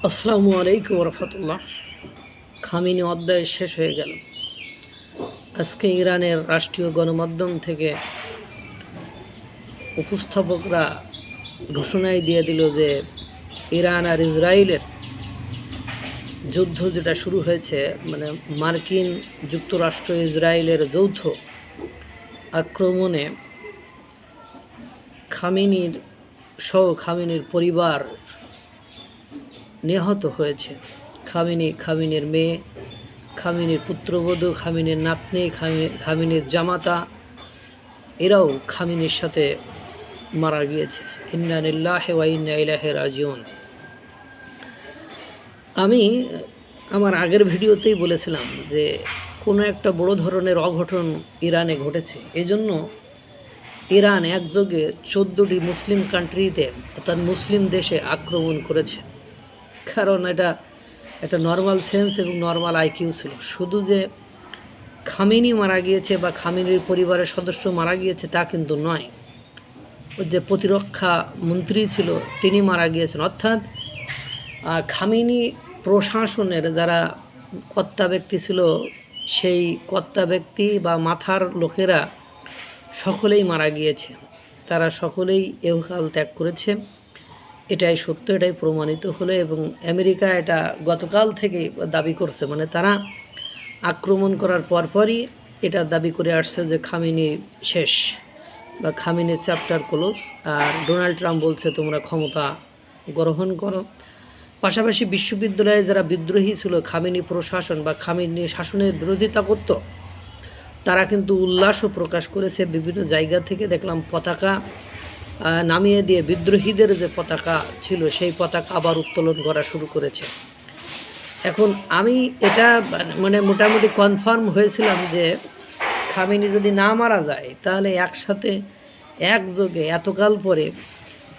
আসসালামু আলাইকুম রহমতুল্লাহ। খামিনি অধ্যায় শেষ হয়ে গেল। আজকে ইরানের রাষ্ট্রীয় গণমাধ্যম থেকে উপস্থাপকরা ঘোষণাই দিয়ে দিল যে ইরান আর ইসরায়েলের যুদ্ধ যেটা শুরু হয়েছে, মানে মার্কিন যুক্তরাষ্ট্র ইসরায়েলের যৌথ আক্রমণে খামিনির পরিবার নিহত হয়েছে। খামিনির মেয়ে, খামিনির পুত্রবধূ, খামিনির নাতনি, খামিনির জামাতা, এরাও খামিনির সাথে মারা গিয়েছে। ইন্না লিল্লাহি ওয়া ইন্না ইলাইহি রাজিউন। আমি আমার আগের ভিডিওতেই বলেছিলাম যে কোনো একটা বড় ধরনের অঘটন ইরানে ঘটেছে। এজন্য ইরান একযোগে 14টি মুসলিম কান্ট্রিতে, অর্থাৎ মুসলিম দেশে আক্রমণ করেছে। কারণ এটা একটা নর্মাল সেন্স এবং নর্মাল আইকিউ ছিল। শুধু যে খামিনি মারা গিয়েছে বা খামিনির পরিবারের সদস্য মারা গিয়েছে তা কিন্তু নয়। ওই যে প্রতিরক্ষা মন্ত্রী ছিল তিনি মারা গিয়েছেন। অর্থাৎ খামিনি প্রশাসনের যারা কর্তা ব্যক্তি ছিল, সেই কর্তা ব্যক্তি বা মাথার লোকেরা সকলেই মারা গিয়েছে। তারা সকলেই ইহকাল ত্যাগ করেছে। এটাই সত্য, এটাই প্রমাণিত হলো। এবং আমেরিকা এটা গতকাল থেকে দাবি করছে, মানে তারা আক্রমণ করার পরপরই এটা দাবি করে আসছে যে খামিনি শেষ বা খামিনির চ্যাপ্টার ক্লোজ। আর ডোনাল্ড ট্রাম্প বলছে তোমরা ক্ষমতা গ্রহণ করো। পাশাপাশি বিশ্ববিদ্যালয়ে যারা বিদ্রোহী ছিল, খামিনি প্রশাসন বা খামিনি শাসনের বিরোধিতা করত, তারা কিন্তু উল্লাসও প্রকাশ করেছে। বিভিন্ন জায়গা থেকে দেখলাম পতাকা নামিয়ে দিয়ে বিদ্রোহীদের যে পতাকা ছিল সেই পতাকা আবার উত্তোলন করা শুরু করেছে। এখন আমি এটা মানে মোটামুটি কনফার্ম হয়েছিলাম যে খামেনি যদি না মারা যায় তাহলে একসাথে একযোগে এতকাল পরে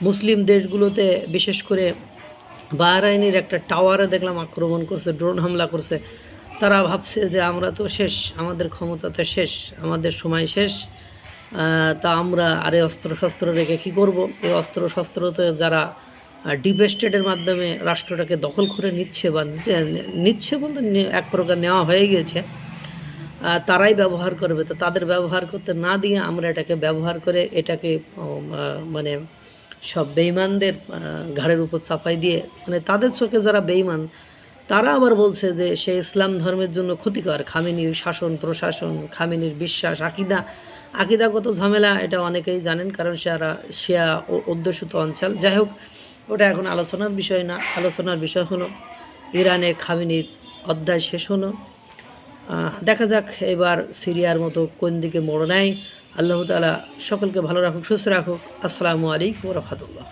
মুসলিম দেশগুলোতে, বিশেষ করে বাহরাইনের একটা টাওয়ারে দেখলাম আক্রমণ করছে, ড্রোন হামলা করছে। তারা ভাবছে যে আমরা তো শেষ, আমাদের ক্ষমতা তো শেষ, আমাদের সময় শেষ, তা আমরা আরে অস্ত্রশস্ত্র রেখে কী করব। এই অস্ত্রশস্ত্র তো যারা ডিপ স্টেটের মাধ্যমে রাষ্ট্রটাকে দখল করে নিচ্ছে বা নিচ্ছে বলতে এক প্রকার নেওয়া হয়ে গিয়েছে, তারাই ব্যবহার করবে। তো তাদের ব্যবহার করতে না দিয়ে আমরা এটাকে ব্যবহার করে এটাকে মানে সব বেঈমানদের ঘাড়ের উপর চাপাই দিয়ে, মানে তাদের চোখে যারা বেঈমান তারা আবার বলছে যে সে ইসলাম ধর্মের জন্য ক্ষতিকর। খামেনির শাসন প্রশাসন, খামেনির বিশ্বাস, আকিদাগত ঝামেলা, এটা অনেকেই জানেন, কারণ শিয়া অধ্যুষিত অঞ্চল। যাই হোক, ওটা এখন আলোচনার বিষয় না। আলোচনার বিষয় হলো ইরানে খামেনির অধ্যায় শেষ হলো। দেখা যাক এবার সিরিয়ার মতো কোন দিকে মোড় নেয়। আল্লাহ তাআলা সকলকে ভালো রাখুক, সুস্থ রাখুক। আসসালামু আলাইকুম ওয়া রাহমাতুল্লাহ।